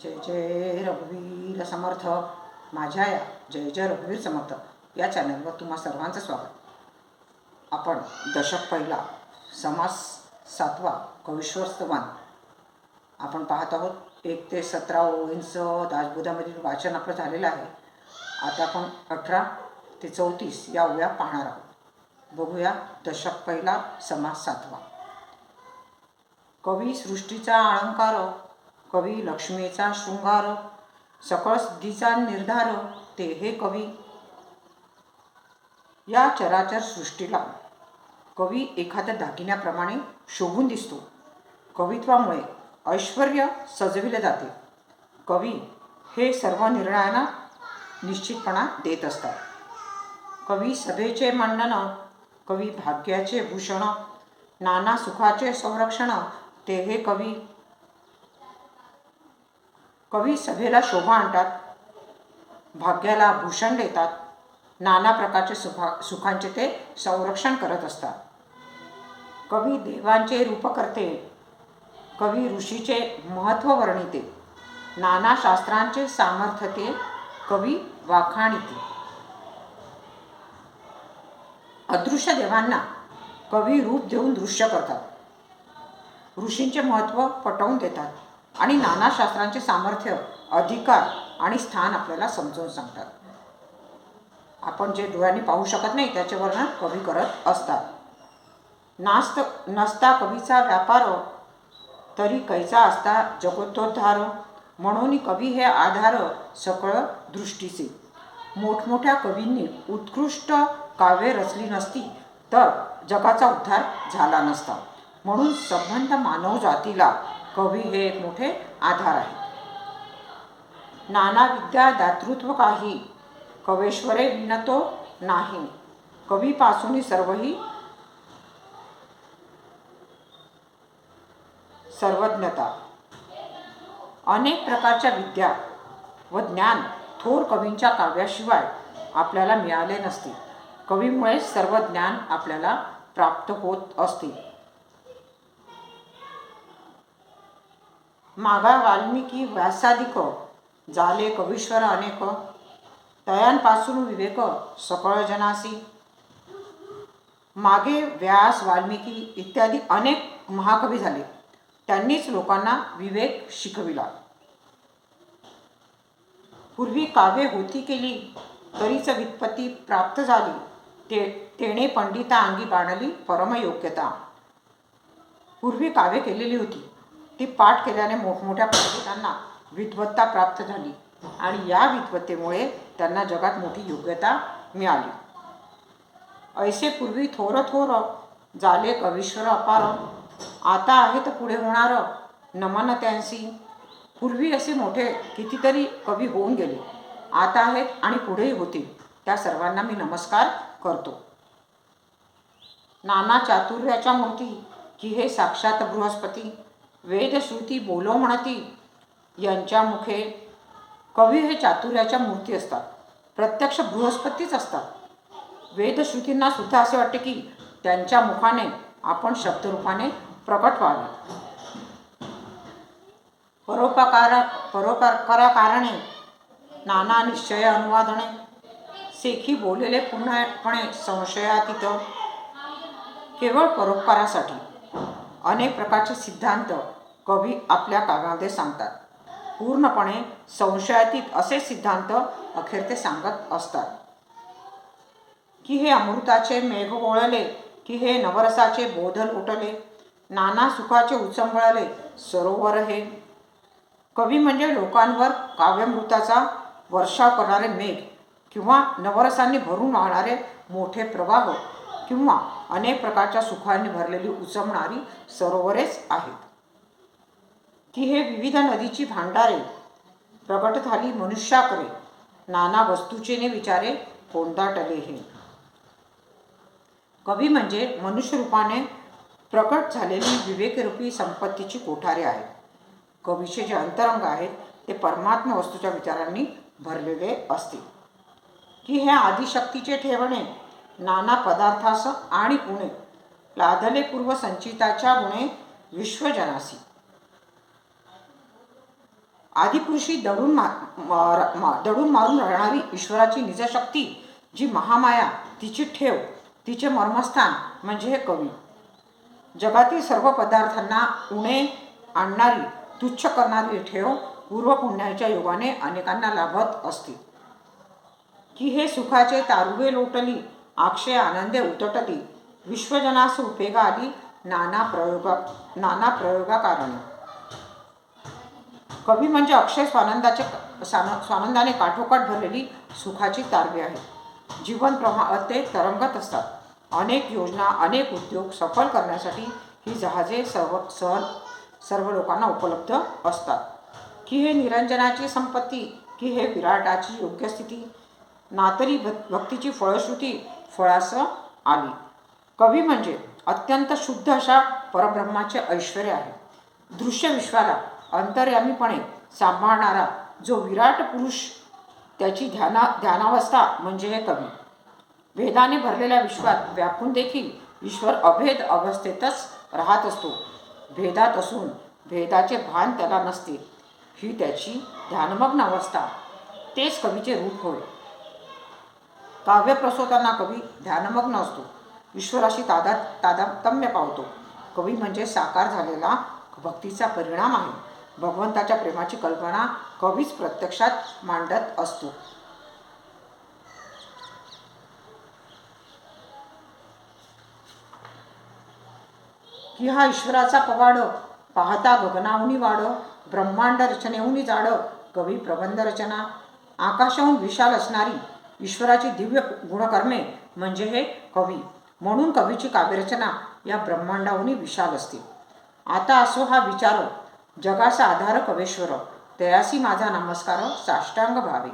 जय जय रघुवीर समर्थ. माझ्या या जय जय रघुवीर समर्थ या चॅनलवर तुम्हा सर्वांचं स्वागत. आपण दशक पहिला समास 7वा कवीश्वर स्तवन आपण पाहत आहोत. 1 ते 17 ओळींचं दासबोधामधील वाचन आपलं झालेलं आहे. आता आपण 18 ते 34 या ओव्या पाहणार आहोत. बघूया दशक पहिला समास 7वा. कवी सृष्टीचा अलंकार, कवी लक्ष्मीचा शृंगार, सकळ सिद्धीचा निर्धार, ते हे कवी. या चराचर सृष्टीला कवी एखाद्या दागिन्याप्रमाणे शोभून दिसतो. कवित्वामुळे ऐश्वर्य सजविले जाते. कवी हे सर्व निर्णयांना निश्चितपणा देत असतात. कवी सभेचे मांडन, कवी भाग्याचे भूषण, नाना सुखाचे संरक्षण, ते हे कवी. कवी सभेला शोभा आणतात, भाग्याला भूषण देतात, नाना प्रकारचे सुखांचे ते संरक्षण करत असतात. कवी देवांचे रूप करते, कवी ऋषीचे महत्त्व वर्णिते, नाना शास्त्रांचे सामर्थ्य ते कवी वाखाणिते. अदृश्य देवांना कवी रूप देऊन दृश्य करतात, ऋषींचे महत्त्व पटवून देतात आणि नाना शास्त्रांचे सामर्थ्य, अधिकार आणि स्थान आपल्याला समजावून सांगतात. आपण जे डोळ्यांनी पाहू शकत नाही त्याचे वर्णन कवी करत असतात. नसता कवीचा व्यापार, तरी कैचा असता जगतोद्धार, म्हणून कवी हे आधार सकळ दृष्टीचे. मोठमोठ्या कवींनी उत्कृष्ट काव्ये रचली नसती तर जगाचा उद्धार झाला नसता. म्हणून संबंध मानव जातीला कवी हे एक मोठे आधार आहे. नाना विद्या दातृत्व काही, कवेश्वरे विनतो नाही, कवीपासून सर्वही सर्वज्ञता. अनेक प्रकारच्या विद्या व ज्ञान थोर कवींच्या काव्याशिवाय आपल्याला मिळाले नसते. कवीमुळे सर्व ज्ञान आपल्याला प्राप्त होत असते. मागा वाल्मिकी व्यासादिक, झाले कवीश्वर अनेक, तयांपासून विवेक सकळ जनासी. मागे व्यास, वाल्मिकी इत्यादी अनेक महाकवी झाले, त्यांनीच लोकांना विवेक शिकविला. पूर्वी काव्ये होती केली, तरीच व्युत्पत्ती प्राप्त झाली, तेणे पंडिता अंगी बाणली परमयोग्यता. पूर्वी काव्ये केलेली होती, ती पाठ केल्याने मोठमोठ्या पंडितांना विद्वत्ता प्राप्त झाली आणि या विद्वत्तेमुळे त्यांना जगात मोठी योग्यता मिळाली. ऐसे पूर्वी थोर थोर, झाले कवीश्वर अपार, आता आहेत पुढे होणार नमन त्यांसी. पूर्वी असे मोठे कितीतरी कवी होऊन गेले, आता आहेत आणि पुढेही होतील, त्या सर्वांना मी नमस्कार करतो. नाना चातुर्याच्या मूर्ती, की हे साक्षात बृहस्पती, वेदश्रुती बोलो म्हणती यांच्या मुखे. कवी हे चातुर्याच्या मूर्ती असतात, प्रत्यक्ष बृहस्पतीच असतात. वेदश्रुतींना सुद्धा असे वाटते की त्यांच्या मुखाने आपण शब्दरूपाने प्रकट व्हावे. परोपकाराकारणे नाना निश्चय अनुवादने, सेखी बोललेले पूर्णपणे संशयातीत. केवळ परोपकारासाठी अनेक प्रकारचे सिद्धांत कवी आपल्या काव्यामध्ये सांगतात. पूर्णपणे संशयातीत असे सिद्धांत अखेर ते सांगत असतात. की हे अमृताचे मेघ ओळले, की हे नवरसाचे बोध लोटले, नाना सुखाचे उचंबळले सरोवर हे. कवी म्हणजे लोकांवर काव्यामृताचा वर्षाव करणारे मेघ, किंवा नवरसांनी भरून वाहणारे मोठे प्रवाह, किंवा अनेक प्रकारच्या सुखांनी भरलेली उचमणारी सरोवरेच आहेत. की हे विविध नदीची भांडारे, प्रगट झाली मनुष्याकरे, नाना वस्तूचे विचारे कोंदाटले हे. कवी म्हणजे मनुष्यरूपाने प्रकट झालेली विवेकरूपी संपत्तीची कोठारे आहेत. कवीचे जे अंतरंग आहेत ते परमात्मा वस्तूच्या विचारांनी भरलेले असते. की हे आदिशक्तीचे ठेवणे, नाना पदार्थास आणि उणे, लादले पूर्व संचिताच्या गुणे विश्वजनासी. आदिपुरुषी दडून मारून राहणारी ईश्वराची निजशक्ती, जी महामाया, तिची ठेव, तिचे मर्मस्थान म्हणजे हे कवी. जगातील सर्व पदार्थांना उणे आणणारी, तुच्छ करणारी ठेव पूर्वपुण्याच्या योगाने अनेकांना लाभत असते. की हे सुखाचे तारुवे लोटली, अक्षय आनंदे उतटली, विश्वजनास उपेगा आली, नाना प्रयोगा कारणे. कवी म्हणजे अक्षय स्वानंदाने काठोकाठ भरलेली सुखाची तारवे आहे. जीवन प्रवाहात ते तरंगत असतात. अनेक योजना, अनेक उद्योग सफल करण्यासाठी ही जहाजे सर्व लोकांना उपलब्ध असतात. की हे निरंजनाची संपत्ती, की हे विराटाची योग्य स्थिती, नातरी भक्तीची फळश्रुती फळास आली. कवी म्हणजे अत्यंत शुद्ध अशा परब्रह्माचे ऐश्वर्य आहे. दृश्य विश्वाला अंतर्यामीपणे सांभाळणारा जो विराट पुरुष, त्याची ध्यानावस्था म्हणजे हे कवी. भेदाने भरलेल्या विश्वात व्यापून देखील ईश्वर अभेद अवस्थेतच राहत असतो. भेदात असून भेदाचे भान त्याला नसते, ही त्याची ध्यानमग्न अवस्था. तेच कवीचे रूप होय. काव्य प्रसवताना कवी ध्यानमग्न असतो, ईश्वराशी तादात्म्य पावतो. कवी म्हणजे साकार झालेला भक्तीचा परिणाम आहे. भगवंताच्या प्रेमाची कल्पना कवीच प्रत्यक्षात मांडत असतो. की हा ईश्वराचा पवाड, पाहता गगनाहुनी वाड, ब्रह्मांड रचनेहुनी जाड, कवी प्रबंध रचना. आकाशाहून विशाल असणारी ईश्वराची दिव्य गुणकर्मे म्हणजे हे कवी. म्हणून कवीची काव्यरचना या ब्रह्मांडाहुनी विशाल असते. आता असो हा विचार, जगाचा आधार कवेश्वर, तयासी माझा नमस्कार साष्टांग भावे.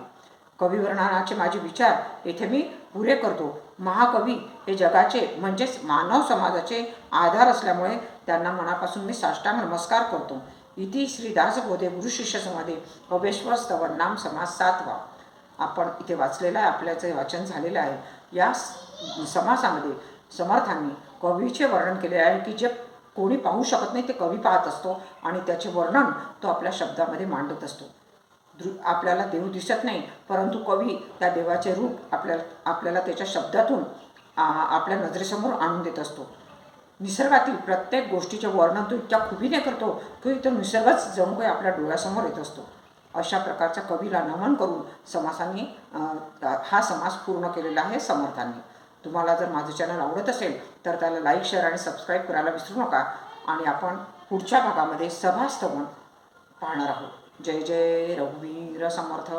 कविवर्णनाचे माझे विचार येथे मी पुरे करतो. महाकवी हे जगाचे म्हणजेच मानव समाजाचे आधार असल्यामुळे त्यांना मनापासून मी साष्टांग नमस्कार करतो. इति श्री दासबोधे गुरुशिष्य संवादे कवेश्वर स्तवन नाम समास 7वा. आपण इथे वाचलेला आहे, आपल्याचे वाचन झालेलं आहे. या समासामध्ये समर्थांनी कवीचे वर्णन केले आहे की जे कोणी पाहू शकत नाही ते कवी पाहत असतो आणि त्याचे वर्णन तो आपल्या शब्दामध्ये मांडत असतो. आपल्याला देव दिसत नाही, परंतु कवी त्या देवाचे रूप आपल्याला त्याच्या शब्दातून आपल्या नजरेसमोर आणून देत असतो. निसर्गातील प्रत्येक गोष्टीचे वर्णन तो इतक्या खुबीने करतो की तो निसर्गच जणू काही आपल्या डोळ्यासमोर येत असतो. अशा प्रकारच्या कवीला नमन करून समासांनी हा समास पूर्ण केलेला आहे समर्थांनी. तुम्हाला जर माझं चॅनल आवडत असेल तर त्याला लाईक, शेअर आणि सबस्क्राईब करायला विसरू नका. आणि आपण पुढच्या भागामध्ये सभास्तवन पाहणार आहोत. जय जय रघुवीर समर्थ.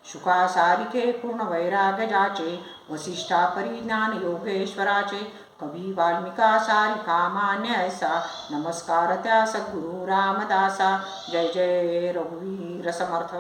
शुका सारिके पूर्ण वैराग्य जाचे, वसिष्ठा परिज्ञान योगेश्वराचे, कवी वाल्मिका सारिका मान्य ऐसा, नमस्कार त्या सद्गुरु रामदासा. जय जय रघुवीर समर्थ.